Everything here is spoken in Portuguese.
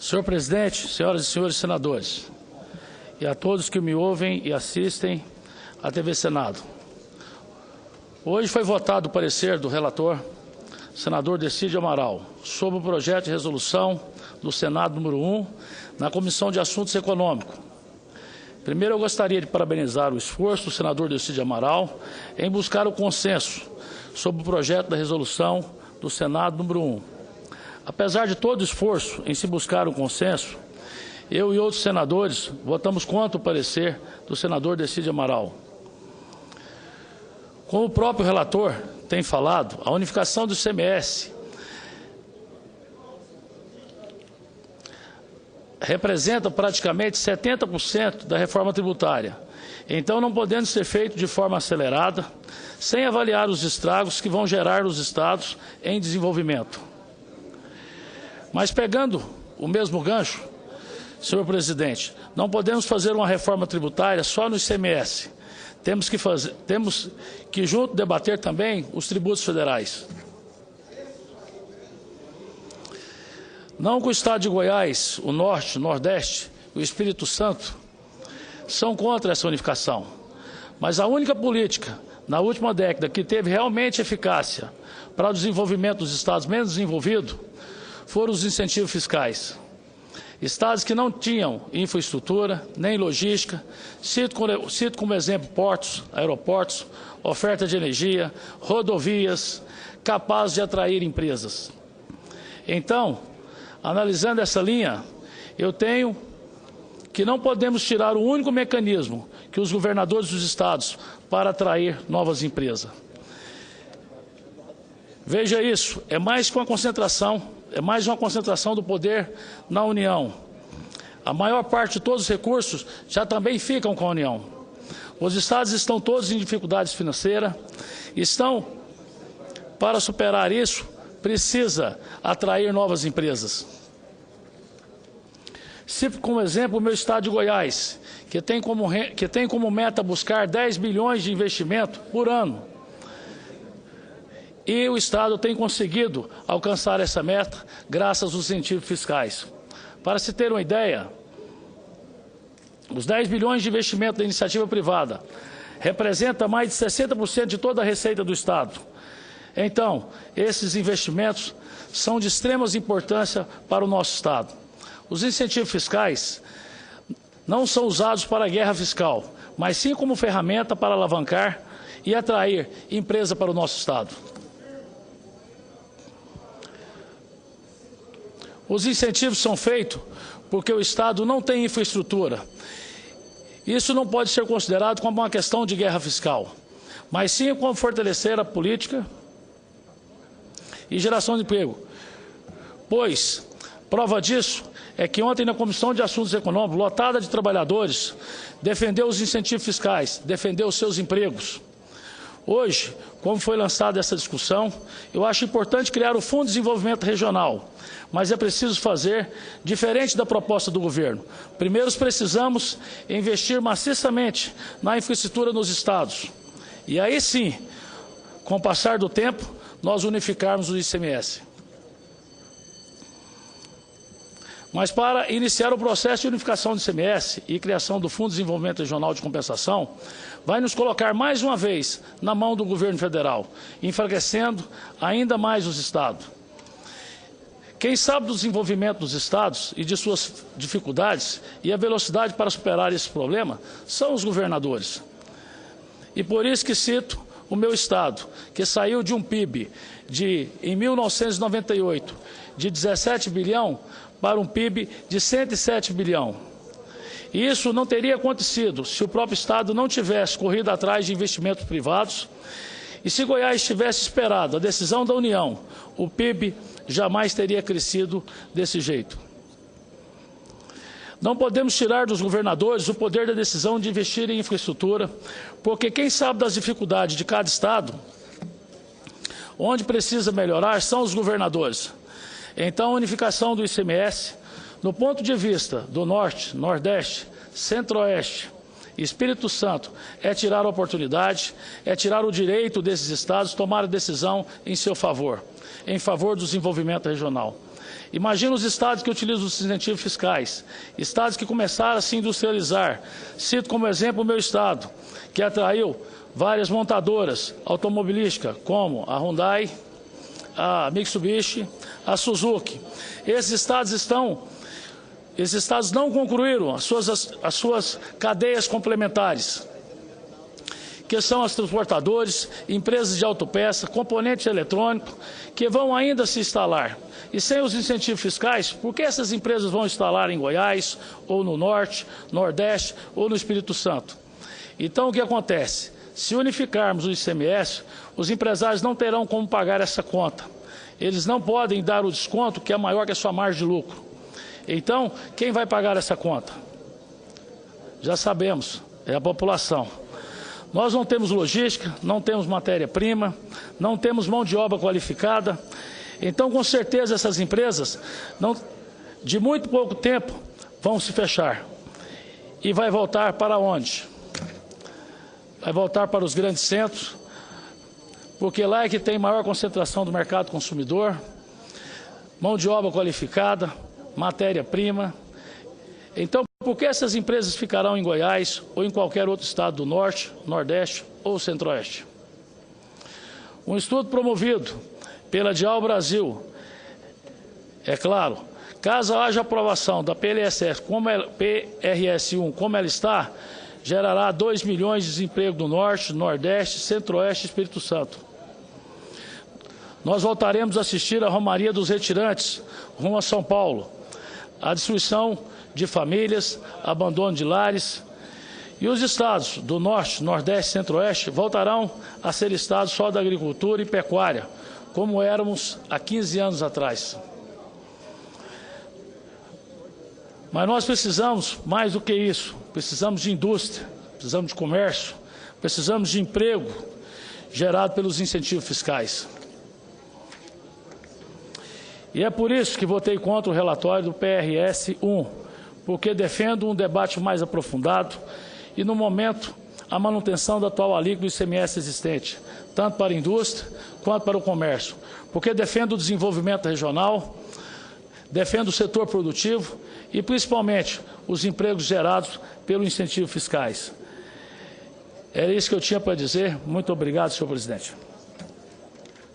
Senhor presidente, senhoras e senhores senadores, e a todos que me ouvem e assistem à TV Senado. Hoje foi votado o parecer do relator, senador Decídio Amaral, sobre o projeto de resolução do Senado número 1, na Comissão de Assuntos Econômicos. Primeiro, eu gostaria de parabenizar o esforço do senador Decídio Amaral em buscar o consenso sobre o projeto da resolução do Senado número 1. Apesar de todo o esforço em se buscar um consenso, eu e outros senadores votamos contra o parecer do senador Decídio Amaral. Como o próprio relator tem falado, a unificação do ICMS representa praticamente 70% da reforma tributária. Então, não podendo ser feito de forma acelerada, sem avaliar os estragos que vão gerar nos estados em desenvolvimento. Mas pegando o mesmo gancho, senhor presidente, não podemos fazer uma reforma tributária só no ICMS. Temos que junto debater também os tributos federais. Não que o estado de Goiás, o Norte, o Nordeste e o Espírito Santo são contra essa unificação, mas a única política na última década que teve realmente eficácia para o desenvolvimento dos estados menos desenvolvidos foram os incentivos fiscais. Estados que não tinham infraestrutura, nem logística, cito como exemplo portos, aeroportos, oferta de energia, rodovias, capazes de atrair empresas. Então, analisando essa linha, eu tenho que não podemos tirar o único mecanismo que os governadores dos estados para atrair novas empresas. Veja isso, é mais uma concentração do poder na União. A maior parte de todos os recursos já também ficam com a União. Os estados estão todos em dificuldades financeiras, para superar isso, precisa atrair novas empresas. Cito como exemplo o meu estado de Goiás, que tem como meta buscar 10 bilhões de investimento por ano. E o estado tem conseguido alcançar essa meta graças aos incentivos fiscais. Para se ter uma ideia, os 10 bilhões de investimento da iniciativa privada representa mais de 60% de toda a receita do estado. Então, esses investimentos são de extrema importância para o nosso estado. Os incentivos fiscais não são usados para a guerra fiscal, mas sim como ferramenta para alavancar e atrair empresa para o nosso estado. Os incentivos são feitos porque o estado não tem infraestrutura. Isso não pode ser considerado como uma questão de guerra fiscal, mas sim como fortalecer a política e geração de emprego. Pois, prova disso é que ontem na Comissão de Assuntos Econômicos, lotada de trabalhadores, defendeu os incentivos fiscais, defendeu os seus empregos. Hoje, como foi lançada essa discussão, eu acho importante criar o Fundo de Desenvolvimento Regional, mas é preciso fazer diferente da proposta do governo. Primeiro, precisamos investir maciçamente na infraestrutura nos estados. E aí sim, com o passar do tempo, nós unificarmos o ICMS. Mas para iniciar o processo de unificação do ICMS e criação do Fundo de Desenvolvimento Regional de Compensação, vai nos colocar mais uma vez na mão do governo federal, enfraquecendo ainda mais os estados. Quem sabe do desenvolvimento dos estados e de suas dificuldades e a velocidade para superar esse problema são os governadores. E por isso que cito o meu estado, que saiu de um PIB em 1998, de 17 bilhão para um PIB de 107 bilhão. E isso não teria acontecido se o próprio estado não tivesse corrido atrás de investimentos privados e se Goiás tivesse esperado a decisão da União, o PIB jamais teria crescido desse jeito. Não podemos tirar dos governadores o poder da decisão de investir em infraestrutura, porque quem sabe das dificuldades de cada estado, onde precisa melhorar, são os governadores. Então, a unificação do ICMS, no ponto de vista do Norte, Nordeste, Centro-Oeste e Espírito Santo, é tirar a oportunidade, é tirar o direito desses estados tomar a decisão em seu favor, em favor do desenvolvimento regional. Imagina os estados que utilizam os incentivos fiscais, estados que começaram a se industrializar. Cito como exemplo o meu estado, que atraiu várias montadoras automobilísticas, como a Hyundai, a Mitsubishi, a Suzuki. Esses estados não concluíram as suas cadeias complementares, que são as transportadores, empresas de autopeça, componentes eletrônicos, que vão ainda se instalar. E sem os incentivos fiscais, por que essas empresas vão instalar em Goiás, ou no Norte, Nordeste, ou no Espírito Santo? Então, o que acontece? Se unificarmos o ICMS, os empresários não terão como pagar essa conta. Eles não podem dar o desconto que é maior que a sua margem de lucro. Então, quem vai pagar essa conta? Já sabemos, é a população. Nós não temos logística, não temos matéria-prima, não temos mão de obra qualificada. Então, com certeza, essas empresas, de muito pouco tempo, vão se fechar. E vai voltar para onde? Vai voltar para os grandes centros, porque lá é que tem maior concentração do mercado consumidor, mão de obra qualificada, matéria-prima. Então, por que essas empresas ficarão em Goiás ou em qualquer outro estado do Norte, Nordeste ou Centro-Oeste? Um estudo promovido pela Dial Brasil, é claro, caso haja aprovação da PLS1 como ela está, gerará 2 milhões de desemprego no Norte, Nordeste, Centro-Oeste e Espírito Santo. Nós voltaremos a assistir a Romaria dos Retirantes, rumo a São Paulo, a destruição de famílias, abandono de lares. E os estados do Norte, Nordeste e Centro-Oeste voltarão a ser estados só da agricultura e pecuária, como éramos há 15 anos atrás. Mas nós precisamos mais do que isso. Precisamos de indústria, precisamos de comércio, precisamos de emprego gerado pelos incentivos fiscais. E é por isso que votei contra o relatório do PRS-1, porque defendo um debate mais aprofundado e, no momento, a manutenção da atual alíquota do ICMS existente, tanto para a indústria quanto para o comércio, porque defendo o desenvolvimento regional, defendo o setor produtivo e, principalmente, os empregos gerados pelos incentivos fiscais. Era isso que eu tinha para dizer. Muito obrigado, senhor presidente.